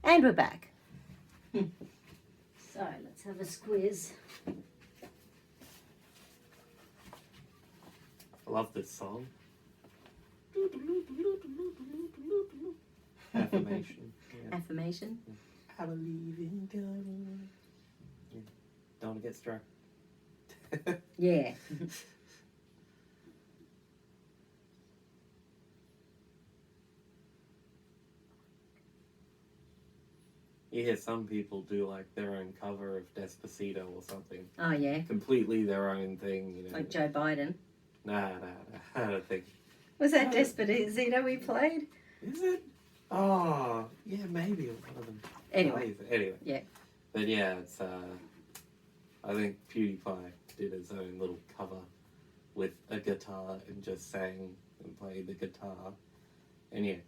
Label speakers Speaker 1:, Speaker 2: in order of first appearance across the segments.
Speaker 1: And we're back. So let's have a squiz.
Speaker 2: I love this song. Affirmation. Yeah.
Speaker 1: Affirmation.
Speaker 2: I believe in God. Yeah. Don't want to get struck.
Speaker 1: Yeah.
Speaker 2: You hear some people do like their own cover of Despacito or something.
Speaker 1: Oh, yeah.
Speaker 2: Completely their own thing, you know.
Speaker 1: Like Joe Biden.
Speaker 2: Nah, I don't think.
Speaker 1: Was that Despacito we played?
Speaker 2: Is it? Oh, yeah, maybe one of them.
Speaker 1: Anyway.
Speaker 2: Yeah. But yeah, it's I think PewDiePie did his own little cover with a guitar and just sang and played the guitar. And yeah,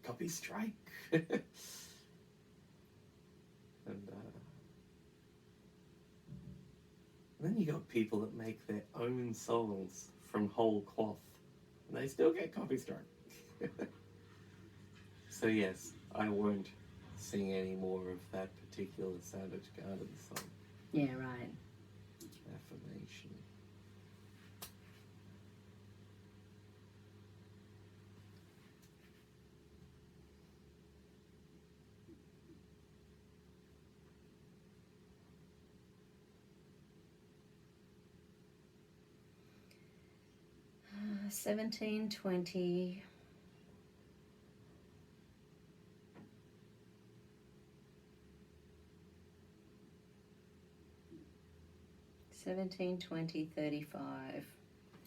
Speaker 2: copy strike. And then you got people that make their own songs from whole cloth, and they still get copy strike. So yes, I won't sing any more of that particular Savage Garden song.
Speaker 1: Yeah, right.
Speaker 2: Affirmation.
Speaker 1: Uh, 17, 20. 17, 20, 35.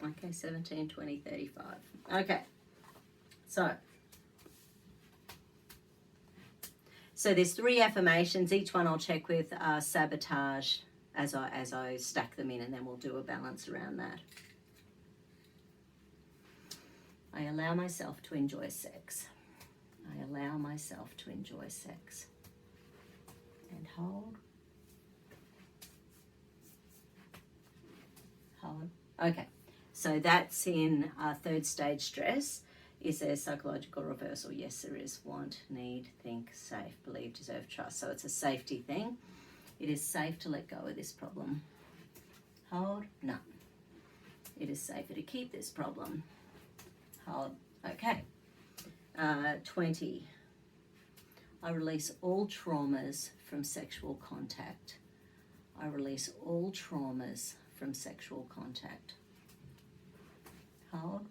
Speaker 1: Okay, 17, 20, 35. Okay. So there's 3 affirmations. Each one I'll check with sabotage as I stack them in, and then we'll do a balance around that. I allow myself to enjoy sex. I allow myself to enjoy sex. And hold. Hold. Okay, so that's in 3rd stage stress. Is there psychological reversal? Yes, there is. Want, need, think, safe, believe, deserve, trust. So it's a safety thing. It is safe to let go of this problem. Hold. No. It is safer to keep this problem. Hold. Okay. 20. I release all traumas from sexual contact. I release all traumas from sexual contact. Hold.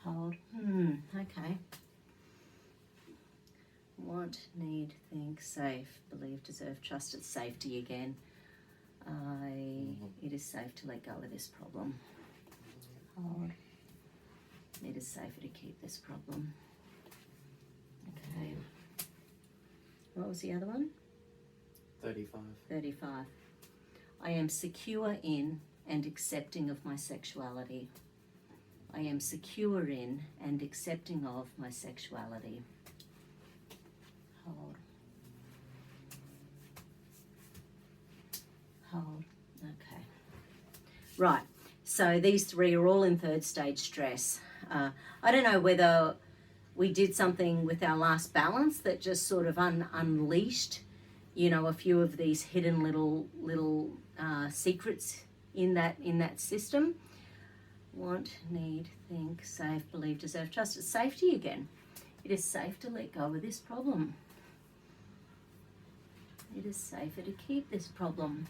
Speaker 1: Hold. Okay. Want, need, think, safe, believe, deserve, trust. It's safety again. It is safe to let go of this problem. Hold. It is safer to keep this problem. Okay. What was the other one?
Speaker 2: 35.
Speaker 1: 35. I am secure in and accepting of my sexuality. I am secure in and accepting of my sexuality. Hold. Hold. Okay. Right. So these 3 are all in 3rd stage stress. I don't know whether we did something with our last balance that just sort of unleashed, you know, a few of these hidden little secrets in that system. Want, need, think, safe, believe, deserve, trust. It's safety again. It is safe to let go of this problem. It is safer to keep this problem.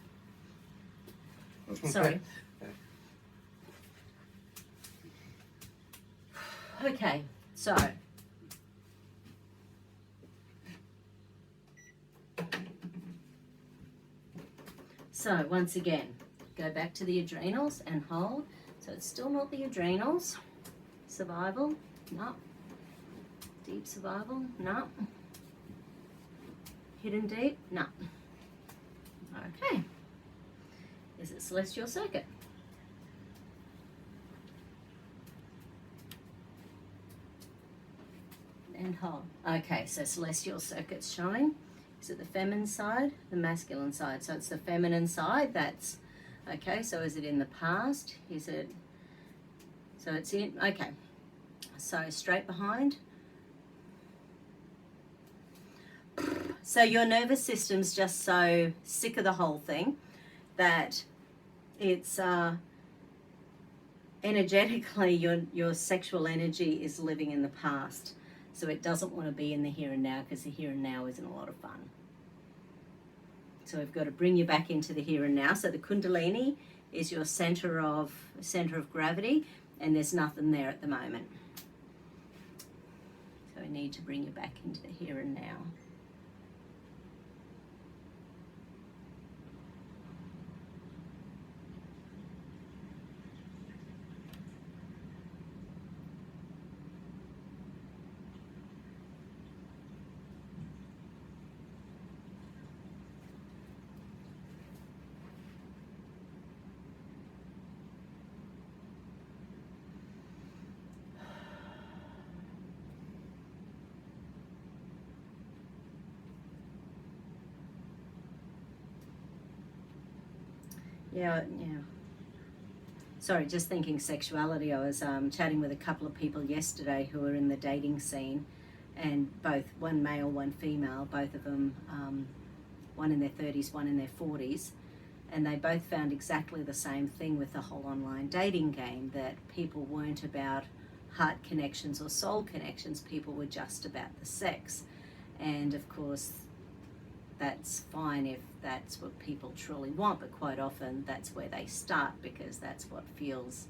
Speaker 1: Sorry. Okay, so once again, go back to the adrenals and hold. So it's still not the adrenals. Survival, no. Deep survival, no. Hidden deep, no. Okay. Is it celestial circuit? And hold. Okay, so celestial circuit's showing. Is it the feminine side, the masculine side? So it's the feminine side. That's okay. So is it in the past? Is it? So it's in. Okay. So straight behind. So your nervous system's just so sick of the whole thing that it's energetically your sexual energy is living in the past. So it doesn't want to be in the here and now, because the here and now isn't a lot of fun. So we've got to bring you back into the here and now. So the Kundalini is your center of gravity, and there's nothing there at the moment. So we need to bring you back into the here and now. Yeah. Sorry, just thinking sexuality. I was chatting with a couple of people yesterday who are in the dating scene, and one male, one female, both of them, one in their 30s, one in their 40s, and they both found exactly the same thing with the whole online dating game, that people weren't about heart connections or soul connections, people were just about the sex. And of course, that's fine if that's what people truly want, but quite often that's where they start, because that's what feels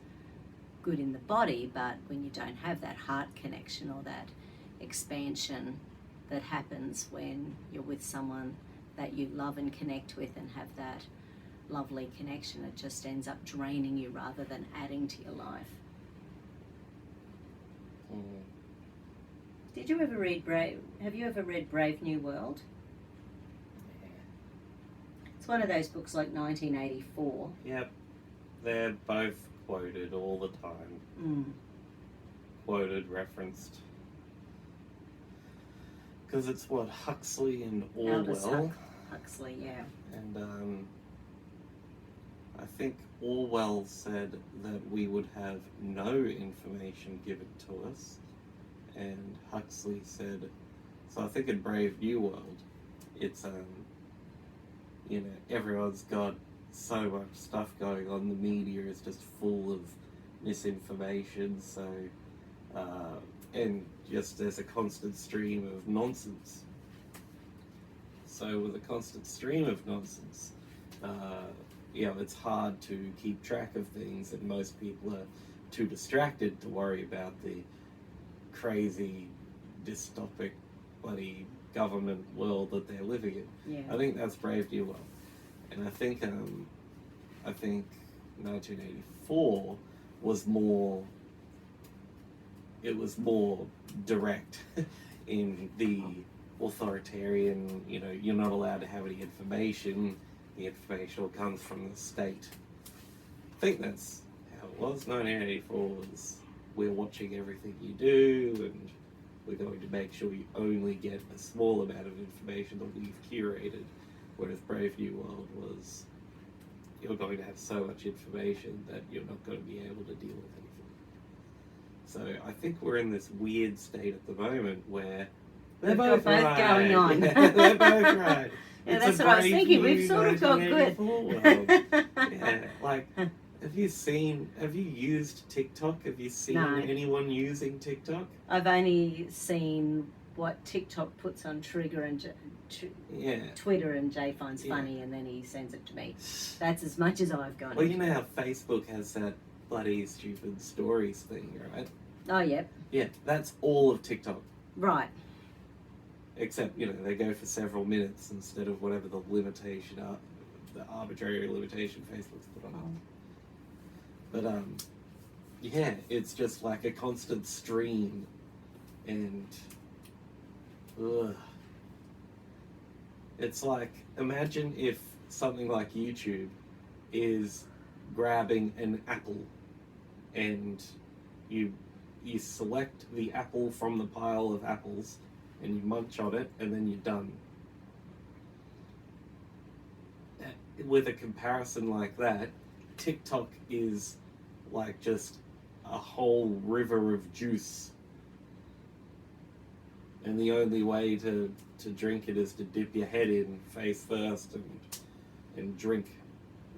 Speaker 1: good in the body. But when you don't have that heart connection or that expansion that happens when you're with someone that you love and connect with and have that lovely connection, it just ends up draining you rather than adding to your life. Did you ever read have you ever read Brave New World? One of those books like 1984.
Speaker 2: Yep, they're both quoted all the time. Quoted, referenced. Because it's what, Huxley and Orwell.
Speaker 1: Huxley, yeah.
Speaker 2: And I think Orwell said that we would have no information given to us. And Huxley said, so I think in Brave New World, it's you know, everyone's got so much stuff going on. The media is just full of misinformation. So, and just there's a constant stream of nonsense. So with a constant stream of nonsense, you know, it's hard to keep track of things, and most people are too distracted to worry about the crazy, dystopic, bloody government world that they're living in.
Speaker 1: Yeah.
Speaker 2: I think that's Brave New World, and I think 1984 was more. It was more direct in the authoritarian. You know, you're not allowed to have any information. The information all comes from the state. I think that's how it was. 1984 was, we're watching everything you do, and we're going to make sure you only get a small amount of information that we've curated. Whereas Brave New World was, you're going to have so much information that you're not going to be able to deal with anything. So I think we're in this weird state at the moment where they're both right.
Speaker 1: Going on.
Speaker 2: Yeah, they're both right.
Speaker 1: Yeah,
Speaker 2: It's
Speaker 1: that's
Speaker 2: a
Speaker 1: what I was
Speaker 2: brave
Speaker 1: thinking.
Speaker 2: new
Speaker 1: We've sort of got good.
Speaker 2: 1984 world. Yeah, like, have you used TikTok? Have you seen
Speaker 1: No.
Speaker 2: anyone using TikTok?
Speaker 1: I've only seen what TikTok puts on Trigger and
Speaker 2: Yeah.
Speaker 1: Twitter, and Jay finds funny, and then he sends it to me. That's as much as I've gone.
Speaker 2: Well, you know how Facebook has that bloody stupid stories thing, right?
Speaker 1: Oh, yep.
Speaker 2: Yeah, that's all of TikTok.
Speaker 1: Right.
Speaker 2: Except, you know, they go for several minutes instead of whatever the limitation are, the arbitrary limitation Facebook's put on it. But, yeah, it's just like a constant stream, and, ugh. It's like, imagine if something like YouTube is grabbing an apple, and you select the apple from the pile of apples, and you munch on it, and then you're done. With a comparison like that, TikTok is like just a whole river of juice And the only way to drink it is to dip your head in face first and drink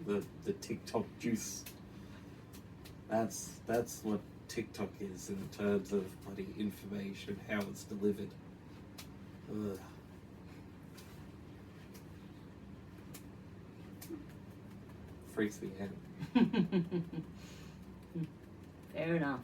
Speaker 2: the TikTok juice. That's what TikTok is in terms of bloody information, how it's delivered. Ugh. Freaks me out.
Speaker 1: Fair enough.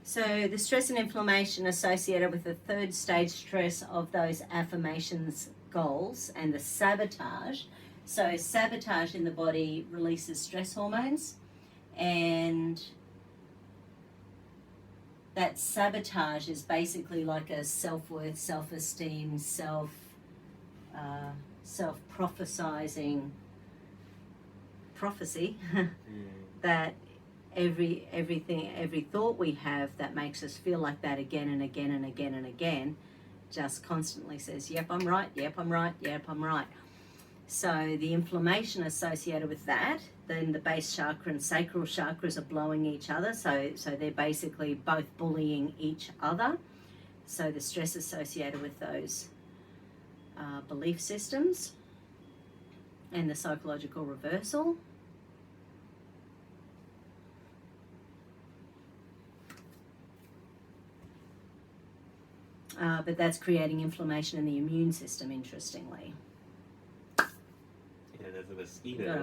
Speaker 1: So the stress and inflammation associated with the third stage stress of those affirmations goals and the sabotage. So sabotage in the body releases stress hormones, and that sabotage is basically like a self-worth, self-esteem, self-prophesizing prophecy that every thought we have that makes us feel like that again and again and again and again just constantly says, yep, I'm right, yep, I'm right, yep, I'm right. So the inflammation associated with that, then the base chakra and sacral chakras are blowing each other, so they're basically both bullying each other. So the stress associated with those belief systems and the psychological reversal. But that's creating inflammation in the immune system, interestingly.
Speaker 2: Yeah, there's a mosquito.
Speaker 1: We've got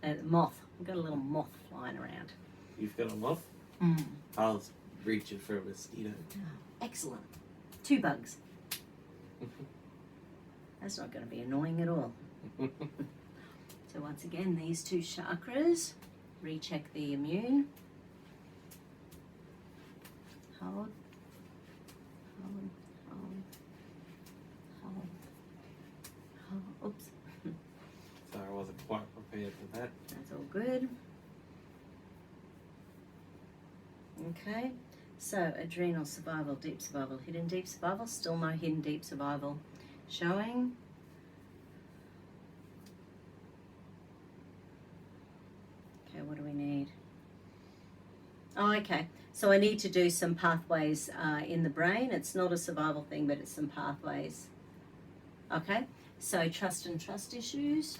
Speaker 1: a moth. We've got a little moth flying around.
Speaker 2: You've got a moth?
Speaker 1: Mm.
Speaker 2: I'll reach it for a mosquito.
Speaker 1: Oh, excellent. 2 bugs. That's not going to be annoying at all. So once again, these 2 chakras, recheck the immune. Hold. Oops.
Speaker 2: Sorry, I wasn't quite prepared for that.
Speaker 1: That's all good. Okay, so adrenal, survival, deep survival, hidden deep survival. Still no hidden deep survival showing. Okay, what do we need? Oh, okay. So I need to do some pathways in the brain. It's not a survival thing, but it's some pathways. Okay, so trust and trust issues.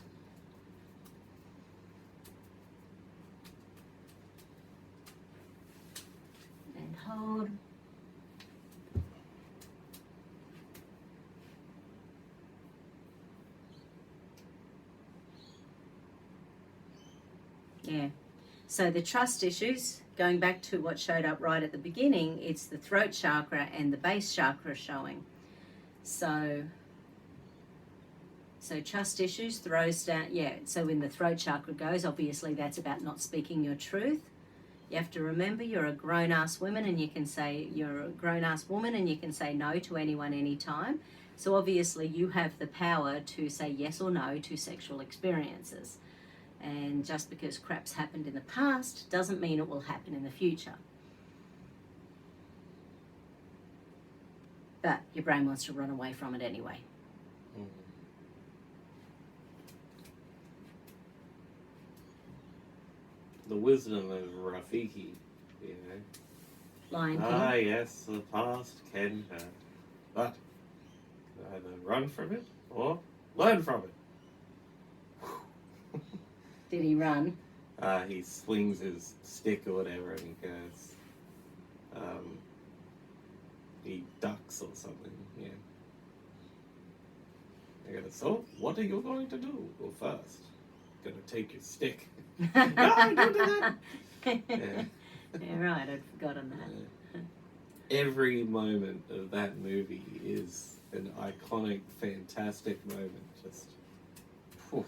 Speaker 1: And hold. Yeah. So the trust issues, going back to what showed up right at the beginning, it's the throat chakra and the base chakra showing. So trust issues throws down, yeah, so when the throat chakra goes, obviously that's about not speaking your truth. You have to remember you're a grown-ass woman and you can say, you're a grown-ass woman and you can say no to anyone anytime. So obviously you have the power to say yes or no to sexual experiences. And just because crap's happened in the past doesn't mean it will happen in the future. But your brain wants to run away from it anyway.
Speaker 2: Mm. The wisdom of Rafiki, you know.
Speaker 1: Lion King.
Speaker 2: Ah, yes, the past can hurt, but either run from it or learn from it.
Speaker 1: Did he run?
Speaker 2: He swings his stick or whatever and he goes, he ducks or something, yeah. I gotta, so what are you going to do? Well, first, gonna take your stick. No, don't do that! Yeah.
Speaker 1: Yeah, right, I'd forgotten that.
Speaker 2: Every moment of that movie is an iconic, fantastic moment. Just, whew.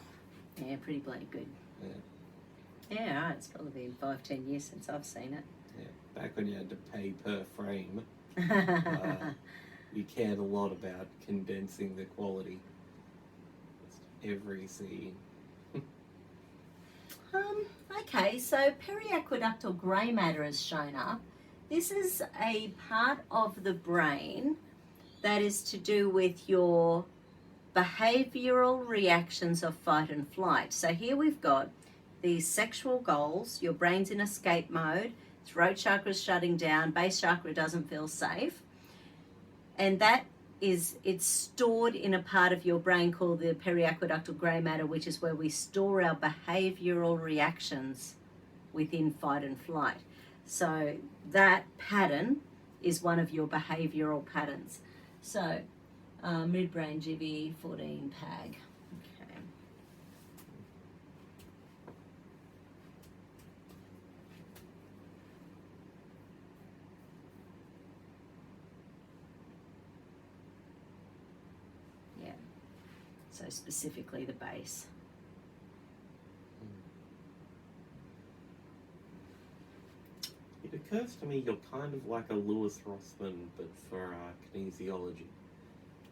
Speaker 1: Yeah, pretty bloody good.
Speaker 2: Yeah.
Speaker 1: Yeah, right, it's probably been 5-10 years since I've seen it.
Speaker 2: Yeah. Back when you had to pay per frame, you cared a lot about condensing the quality. Just every scene.
Speaker 1: Okay, so periaqueductal grey matter has shown up. This is a part of the brain that is to do with your behavioral reactions of fight and flight. So here we've got these sexual goals, your brain's in escape mode, throat chakra's shutting down, base chakra doesn't feel safe. And it's stored in a part of your brain called the periaqueductal grey matter, which is where we store our behavioral reactions within fight and flight. So that pattern is one of your behavioral patterns. So midbrain GV 14 PAG. Okay. Yeah. So specifically the base.
Speaker 2: It occurs to me you're kind of like a Lewis Rossman, but for kinesiology.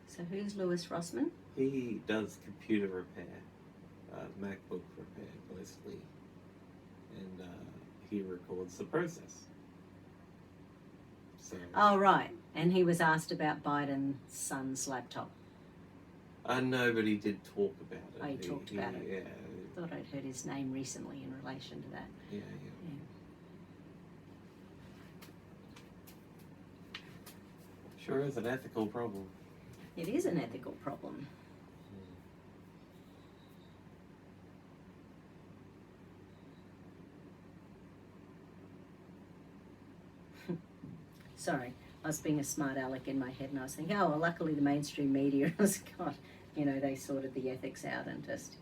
Speaker 1: So who's Lewis Rossman?
Speaker 2: He does computer repair, MacBook repair mostly, and he records the process. So.
Speaker 1: Oh, right. And he was asked about Biden's son's laptop.
Speaker 2: No, but he did talk about it.
Speaker 1: Oh, he talked about it.
Speaker 2: Yeah.
Speaker 1: Thought I'd heard his name recently in relation to that.
Speaker 2: Yeah. Sure is an ethical problem.
Speaker 1: It is an ethical problem. Sorry, I was being a smart aleck in my head and I was thinking, oh, well, luckily the mainstream media has got, they sorted the ethics out and just,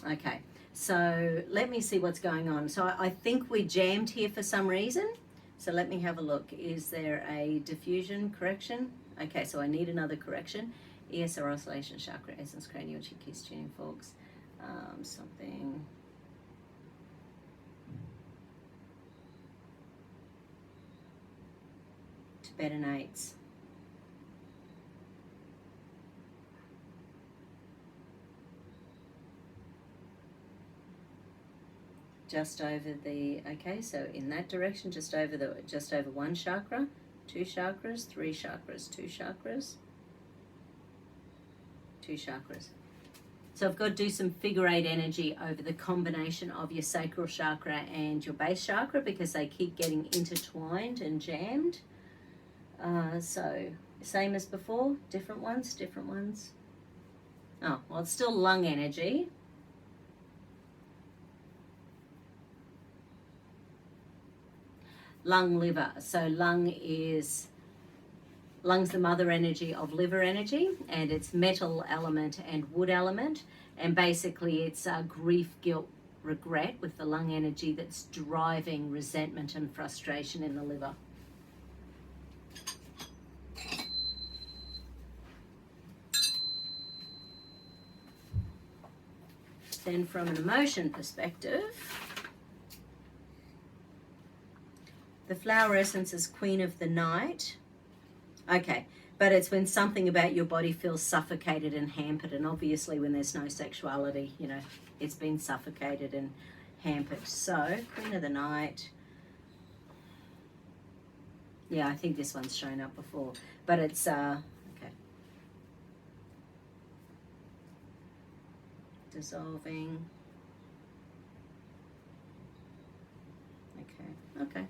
Speaker 1: Okay, so let me see what's going on. So I think we're jammed here for some reason. So let me have a look. Is there a diffusion correction? Okay, so I need another correction. ESR oscillation, chakra, essence, cranial, keys, tuning forks, something. Tibetanates. Just over the, okay, so in that direction, just over one chakra, 2 chakras, 3 chakras, 2 chakras, 2 chakras. So I've got to do some figure 8 energy over the combination of your sacral chakra and your base chakra because they keep getting intertwined and jammed. So same as before, different ones. Oh, well, it's still lung energy. Lung, liver. So lung's the mother energy of liver energy, and it's metal element and wood element, and basically it's grief, guilt, regret with the lung energy that's driving resentment and frustration in the liver. Then from an emotion perspective, the flower essence is Queen of the Night. Okay, but it's when something about your body feels suffocated and hampered, and obviously when there's no sexuality, it's been suffocated and hampered. So, Queen of the Night. Yeah, I think this one's shown up before, but it's, okay. Dissolving. Okay.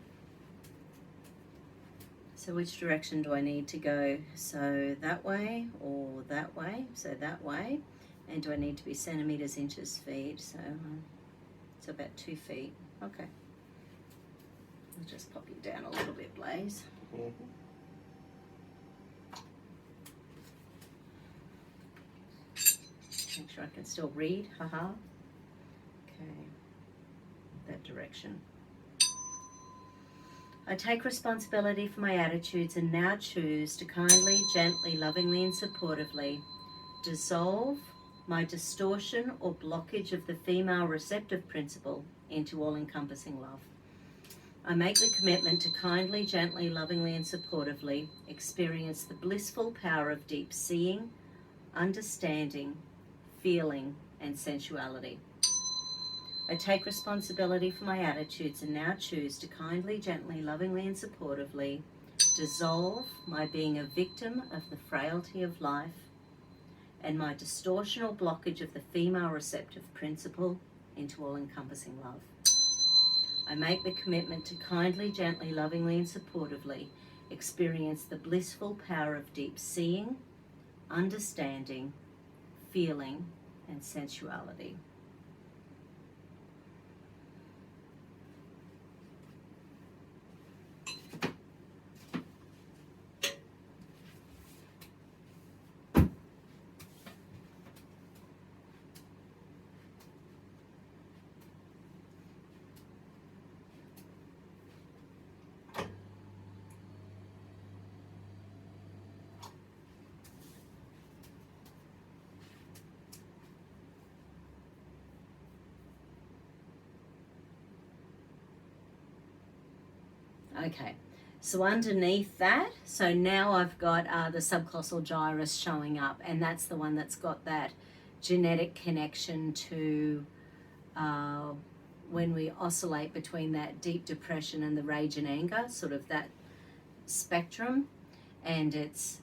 Speaker 1: So which direction do I need to go? So that way or that way? So that way. And do I need to be centimeters, inches, feet? So it's about 2 feet. Okay. I'll just pop you down a little bit, Blaise.
Speaker 2: Mm-hmm.
Speaker 1: Make sure I can still read. Haha. Okay. That direction. I take responsibility for my attitudes and now choose to kindly, gently, lovingly, and supportively dissolve my distortion or blockage of the female receptive principle into all-encompassing love. I make the commitment to kindly, gently, lovingly, and supportively experience the blissful power of deep seeing, understanding, feeling, and sensuality. I take responsibility for my attitudes and now choose to kindly, gently, lovingly, and supportively dissolve my being a victim of the frailty of life and my distortion or blockage of the female receptive principle into all-encompassing love. I make the commitment to kindly, gently, lovingly, and supportively experience the blissful power of deep seeing, understanding, feeling, and sensuality. Okay, so underneath that, so now I've got the subcolossal gyrus showing up, and that's the one that's got that genetic connection to when we oscillate between that deep depression and the rage and anger, sort of that spectrum, and it's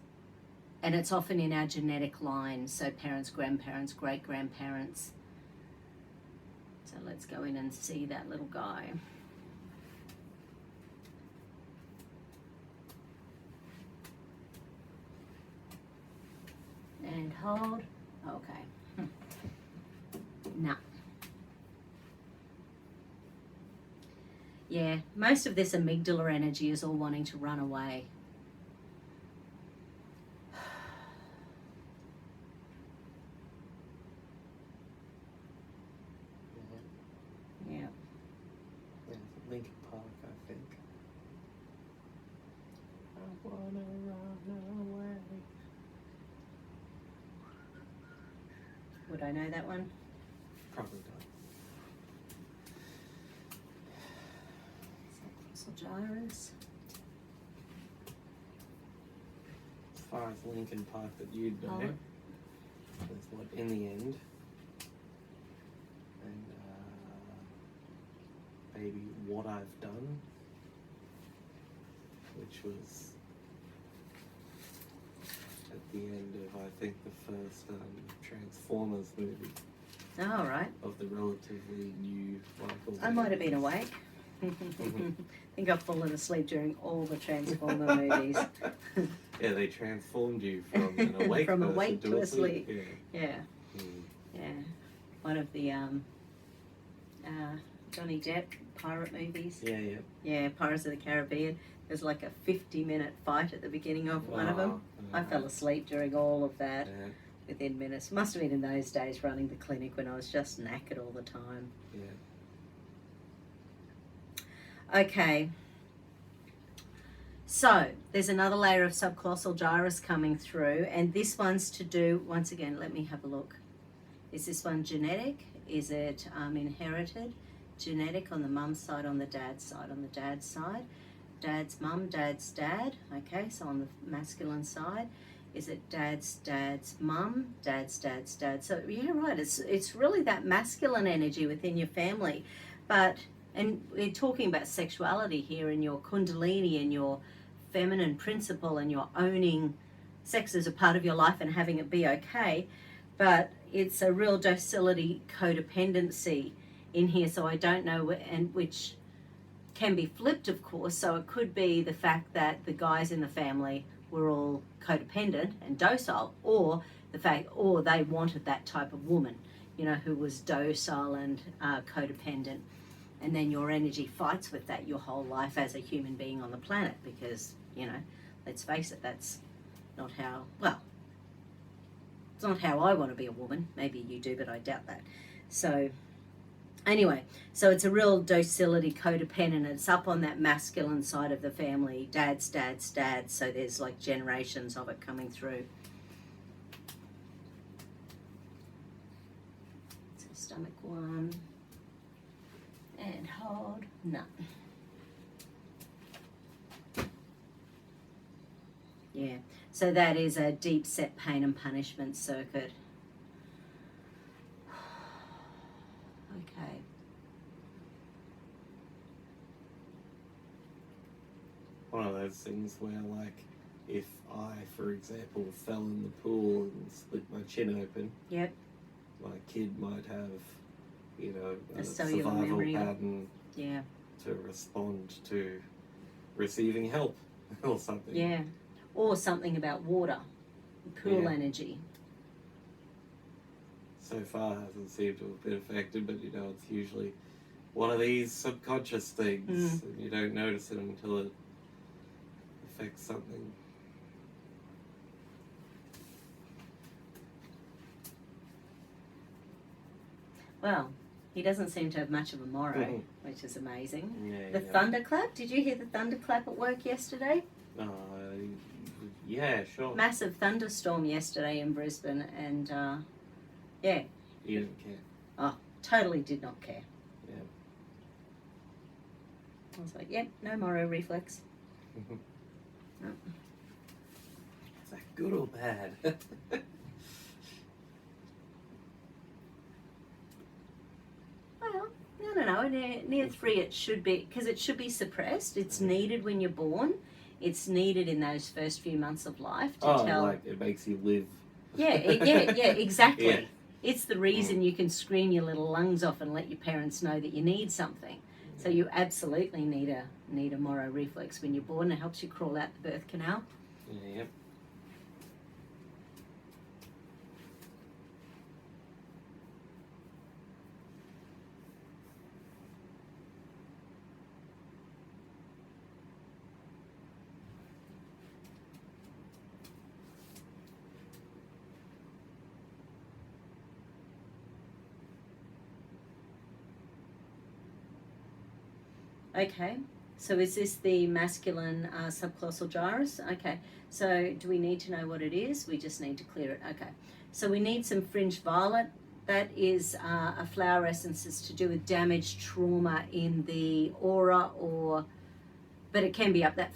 Speaker 1: often in our genetic line, so parents, grandparents, great-grandparents. So let's go in and see that little guy. And hold. Okay. No. Yeah, most of this amygdala energy is all wanting to run away. Yeah.
Speaker 2: Yeah, Linkin Park, I think. I wanna run away.
Speaker 1: Would I know that one?
Speaker 2: Probably not.
Speaker 1: Subcolossal gyrus.
Speaker 2: As far as Linkin Park that you'd know, is what in the end, and maybe What I've Done, which was at the end of, I think, the first Transformers movie.
Speaker 1: Oh, right.
Speaker 2: Of the relatively new Michael.
Speaker 1: I might have been awake. I think I've fallen asleep during all the Transformer movies.
Speaker 2: Yeah, they transformed you from an awake
Speaker 1: from
Speaker 2: person
Speaker 1: awake to asleep.
Speaker 2: Yeah.
Speaker 1: Yeah. Yeah. One of the Johnny Depp pirate movies.
Speaker 2: Yeah, yeah.
Speaker 1: Yeah, Pirates of the Caribbean. There's like a 50-minute fight at the beginning of one of them. I fell asleep during all of that within minutes. Must have been in those days running the clinic when I was just knackered all the time.
Speaker 2: Yeah.
Speaker 1: Okay. So, there's another layer of subcolossal gyrus coming through, and this one's to do, once again, let me have a look. Is this one genetic? Is it inherited? Genetic on the mum's side, on the dad's side. On the dad's side, dad's mum, dad's dad. Okay, so on the masculine side, is it dad's mum, dad's dad? So yeah, right. It's really that masculine energy within your family, and we're talking about sexuality here, and your kundalini and your feminine principle, and your owning sex as a part of your life and having it be okay. But it's a real docility codependency in here, so I don't know, and which can be flipped, of course. So it could be the fact that the guys in the family were all codependent and docile, or the fact, or they wanted that type of woman, who was docile and codependent, and then your energy fights with that your whole life as a human being on the planet, because let's face it, that's not how, well, it's not how I want to be a woman. Maybe you do, but I doubt that. So anyway, so it's a real docility codependent. It's up on that masculine side of the family, dad's. So there's like generations of it coming through. So stomach one. And hold. No. Yeah. So that is a deep set pain and punishment circuit. Okay.
Speaker 2: One of those things where, like, if I, for example, fell in the pool and split my chin open,
Speaker 1: Yep.
Speaker 2: my kid might have, you know,
Speaker 1: A
Speaker 2: a
Speaker 1: cellular
Speaker 2: survival
Speaker 1: memory.
Speaker 2: pattern
Speaker 1: Yeah.
Speaker 2: to respond to receiving help or something.
Speaker 1: Yeah. Or something about water, pool
Speaker 2: Yeah.
Speaker 1: energy.
Speaker 2: So far hasn't seemed to have been affected, but you know, it's usually one of these subconscious things, and you don't notice it until it affects something.
Speaker 1: Well, he doesn't seem to have much of a morrow, which is amazing.
Speaker 2: Yeah,
Speaker 1: The thunderclap, did you hear the thunderclap at work yesterday?
Speaker 2: Yeah, sure.
Speaker 1: Massive thunderstorm yesterday in Brisbane, and yeah.
Speaker 2: You didn't care.
Speaker 1: Oh, totally did not care.
Speaker 2: Yeah.
Speaker 1: I was like, yep, no morrow reflex. No.
Speaker 2: Is that good or bad?
Speaker 1: Well, I don't know. Near 3 it should be, because it should be suppressed. It's needed when you're born. It's needed in those first few months of life to tell.
Speaker 2: Like it makes you live.
Speaker 1: Yeah, exactly.
Speaker 2: Yeah.
Speaker 1: It's the reason you can scream your little lungs off and let your parents know that you need something. So you absolutely need a morrow reflex when you're born. It helps you crawl out the birth canal.
Speaker 2: Yep.
Speaker 1: Okay, so is this the masculine subcolossal gyrus? Okay, so do we need to know what it is? We just need to clear it. Okay, so we need some fringed violet. That is a flower essence. It's to do with damage, trauma in the aura, but it can be up that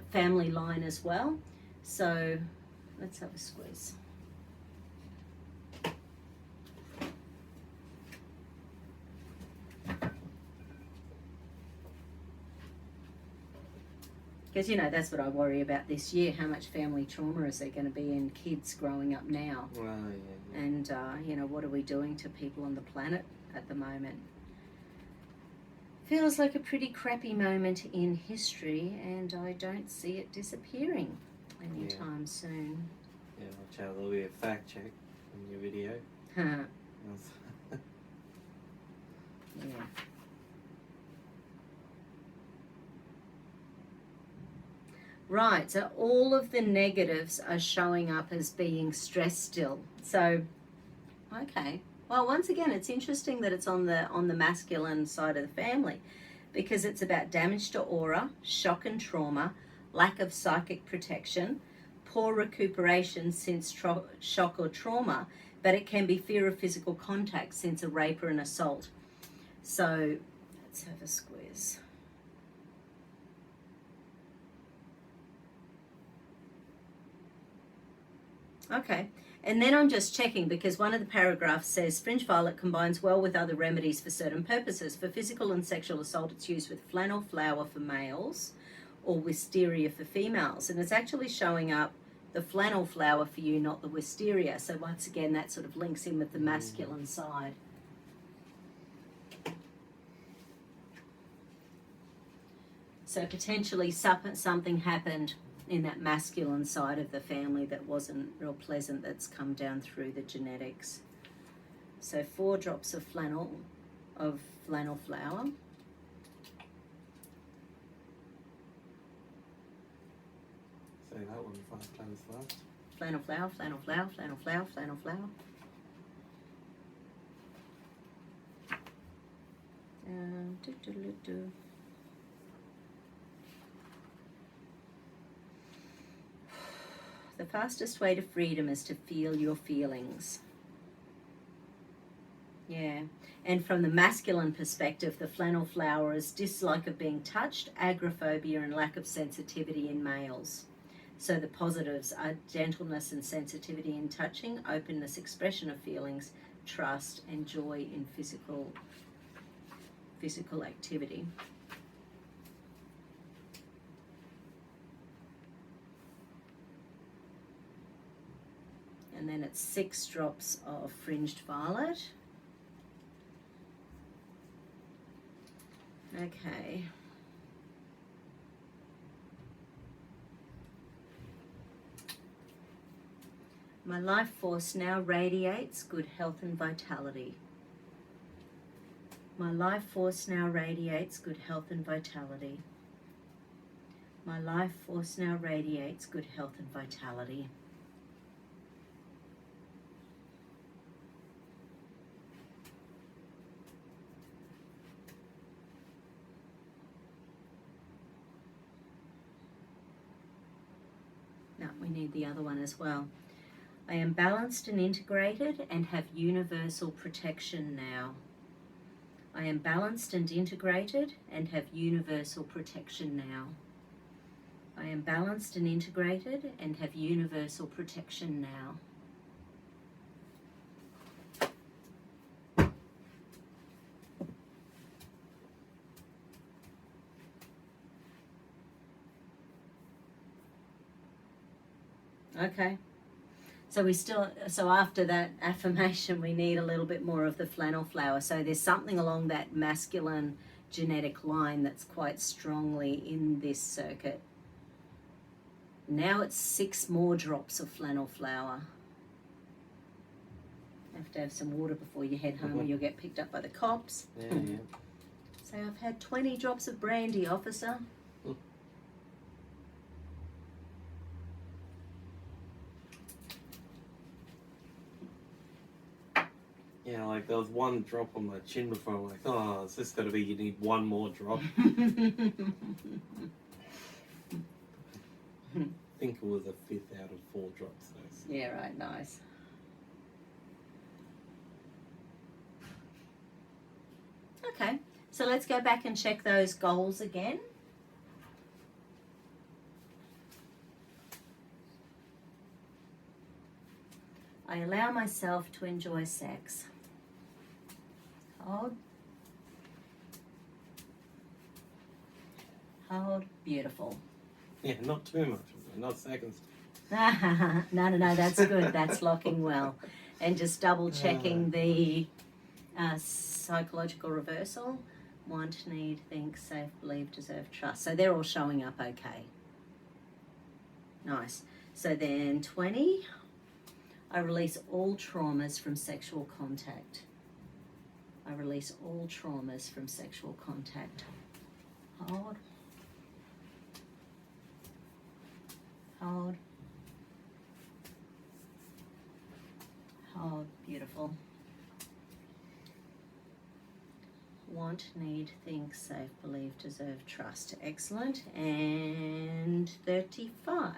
Speaker 1: family line as well. So let's have a squeeze. Because, you know, that's what I worry about this year. How much family trauma is there going to be in kids growing up now?
Speaker 2: Well, yeah.
Speaker 1: And, you know, what are we doing to people on the planet at the moment? Feels like a pretty crappy moment in history, and I don't see it disappearing anytime soon.
Speaker 2: Yeah, watch out. There'll be a fact check on your video.
Speaker 1: Yeah. Right, so all of the negatives are showing up as being stressed still. So, okay. Well, once again, it's interesting that it's on the masculine side of the family, because it's about damage to aura, shock and trauma, lack of psychic protection, poor recuperation since shock or trauma, but it can be fear of physical contact since a rape or an assault. So, let's have a squeeze. Okay, and then I'm just checking because one of the paragraphs says fringe violet combines well with other remedies for certain purposes. For physical and sexual assault, it's used with flannel flower for males or wisteria for females. And it's actually showing up the flannel flower for you, not the wisteria. So once again, that sort of links in with the masculine side. So potentially something happened in that masculine side of the family that wasn't real pleasant, that's come down through the genetics. So 4 drops of flannel flower.
Speaker 2: Say that one 5 times fast.
Speaker 1: Flannel flower, flannel flower, flannel flower, flannel flower. The fastest way to freedom is to feel your feelings. Yeah. And from the masculine perspective, the flannel flower is dislike of being touched, agoraphobia, and lack of sensitivity in males. So the positives are gentleness and sensitivity in touching, openness, expression of feelings, trust, and joy in physical activity. And then it's 6 drops of fringed violet. Okay. My life force now radiates good health and vitality. My life force now radiates good health and vitality. My life force now radiates good health and vitality. Now we need the other one as well. I am balanced and integrated and have universal protection now. I am balanced and integrated and have universal protection now. I am balanced and integrated and have universal protection now. Okay. So after that affirmation, we need a little bit more of the flannel flower. So there's something along that masculine genetic line that's quite strongly in this circuit. Now it's 6 more drops of flannel flower. Have to have some water before you head home or you'll get picked up by the cops.
Speaker 2: Yeah.
Speaker 1: So I've had 20 drops of brandy, officer.
Speaker 2: Yeah, like there was 1 drop on my chin before. I'm like, oh, is this gotta be? You need 1 more drop. I think it was a 5th out of 4 drops. So.
Speaker 1: Yeah, right. Nice. Okay, so let's go back and check those goals again. I allow myself to enjoy sex. Hold. Hold. Beautiful.
Speaker 2: Yeah, not too much. Not seconds.
Speaker 1: No, that's good. That's locking well. And just double checking the psychological reversal. Want, need, think, safe, believe, deserve, trust. So they're all showing up okay. Nice. So then 20, I release all traumas from sexual contact. I release all traumas from sexual contact. Hold. Hold. Hold. Beautiful. Want, need, think, safe, believe, deserve, trust. Excellent. And 35.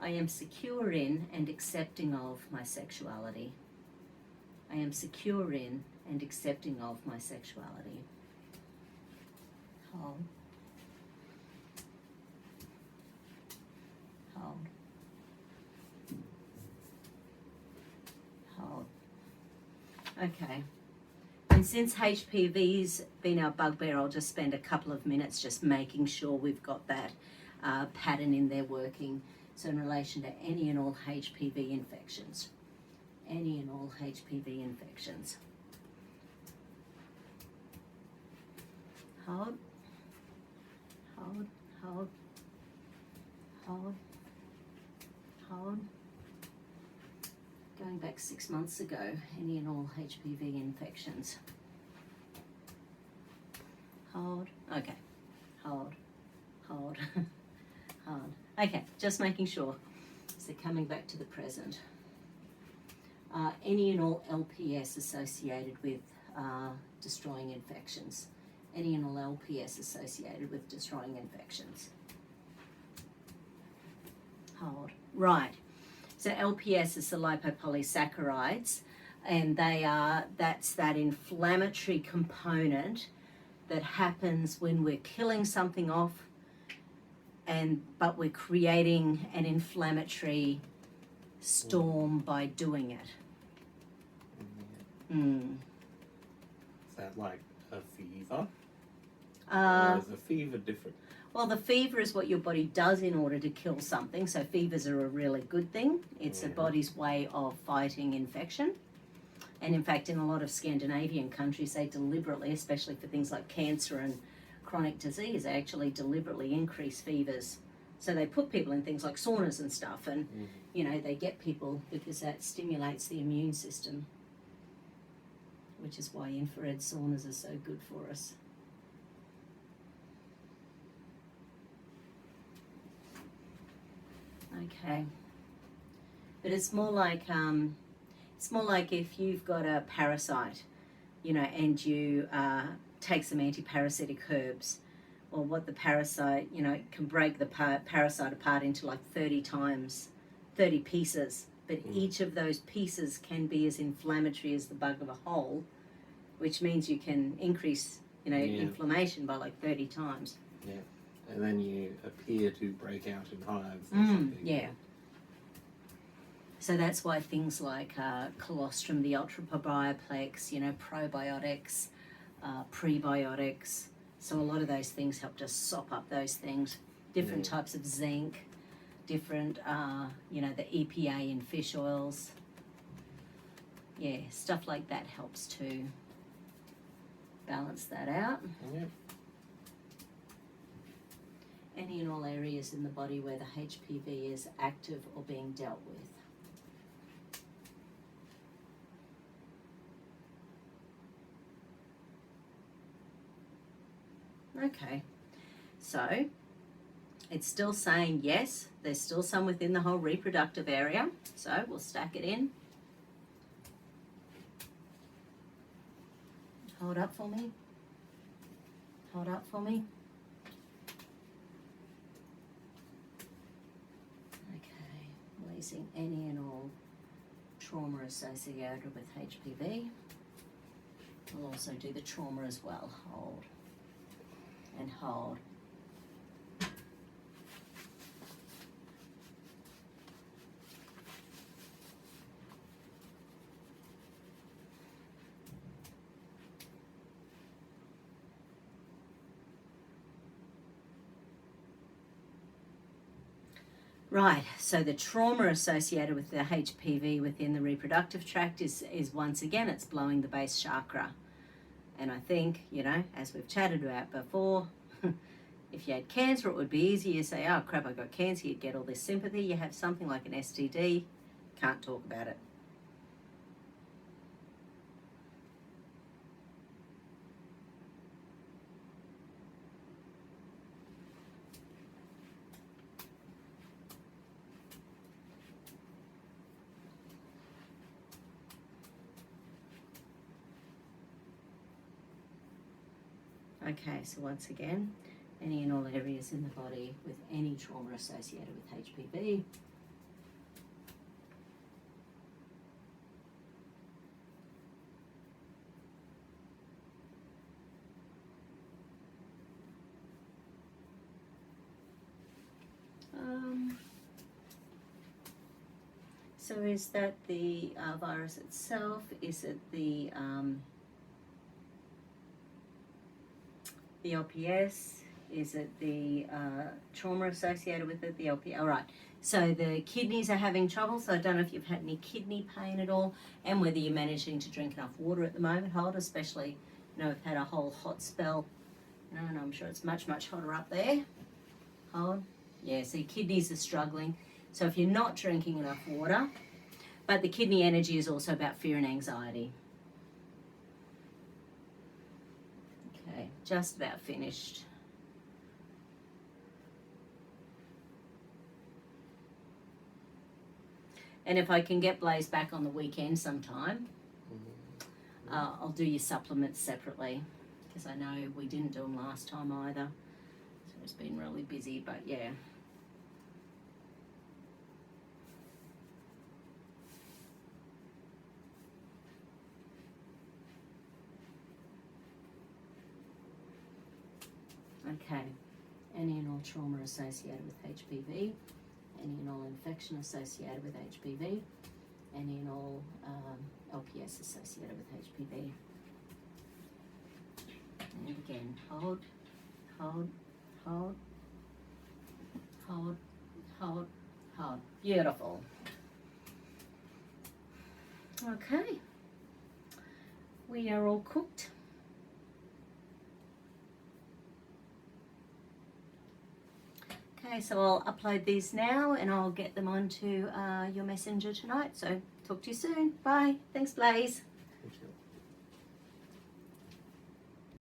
Speaker 1: I am secure in and accepting of my sexuality. I am secure in and accepting of my sexuality. Hold. Hold. Hold. Okay. And since HPV's been our bugbear, I'll just spend a couple of minutes just making sure we've got that pattern in there working. So in relation to any and all HPV infections. Any and all HPV infections. Hold. Hold. Hold. Hold. Hold. Going back 6 months ago, any and all HPV infections. Hold. Okay. Hold. Hold. Hold. Okay, just making sure. So coming back to the present. Any and all LPS associated with destroying infections. Any and all LPS associated with destroying infections. Hold. Right. So LPS is the lipopolysaccharides, and that's that inflammatory component that happens when we're killing something off but we're creating an inflammatory storm by doing it.
Speaker 2: Is that like a fever?
Speaker 1: Uh,
Speaker 2: Or is a fever different?
Speaker 1: Well, the fever is what your body does in order to kill something. So fevers are a really good thing. It's the body's way of fighting infection. And in fact, in a lot of Scandinavian countries, they deliberately, especially for things like cancer and chronic disease, they actually deliberately increase fevers. So they put people in things like saunas and stuff, and they get people because that stimulates the immune system, which is why infrared saunas are so good for us. Okay, but it's more like if you've got a parasite, and you take some anti-parasitic herbs, or what the parasite, it can break the parasite apart into like 30 pieces, but each of those pieces can be as inflammatory as the bug of a hole, which means you can increase, inflammation by like 30 times.
Speaker 2: Yeah. And then you appear to break out in hives or something.
Speaker 1: Yeah. So that's why things like colostrum, the ultra probiotics, probiotics, prebiotics. So a lot of those things help to sop up those things. Different types of zinc, different, the EPA in fish oils. Yeah, stuff like that helps to balance that out.
Speaker 2: Yep.
Speaker 1: Any and all areas in the body where the HPV is active or being dealt with. Okay, so it's still saying yes, there's still some within the whole reproductive area, so we'll stack it in. Hold up for me. Hold up for me. Okay, releasing any and all trauma associated with HPV. We'll also do the trauma as well. Hold. And hold. Right, so the trauma associated with the HPV within the reproductive tract is once again, it's blowing the base chakra. And I think, as we've chatted about before, if you had cancer, it would be easier. You say, oh crap, I got cancer, you'd get all this sympathy. You have something like an STD, can't talk about it. Okay, so once again, any and all areas in the body with any trauma associated with HPV. So is that the virus itself? Is it the LPS? Is it the trauma associated with it, the LPS? All right. So the kidneys are having trouble. So I don't know if you've had any kidney pain at all, and whether you're managing to drink enough water at the moment. Hold, especially, we've had a whole hot spell. And I'm sure it's much, much hotter up there. Hold. Yeah, so your kidneys are struggling. So if you're not drinking enough water, but the kidney energy is also about fear and anxiety. Okay, just about finished. And if I can get Blaise back on the weekend sometime, I'll do your supplements separately, because I know we didn't do them last time either. So it's been really busy, but yeah. Okay, any and all trauma associated with HPV, any and all infection associated with HPV, any and all LPS associated with HPV. And again, hold, hold, hold, hold, hold, hold. Beautiful. Okay, we are all cooked. Okay, so I'll upload these now and I'll get them onto your messenger tonight. So talk to you soon. Bye. Thanks, Blaise.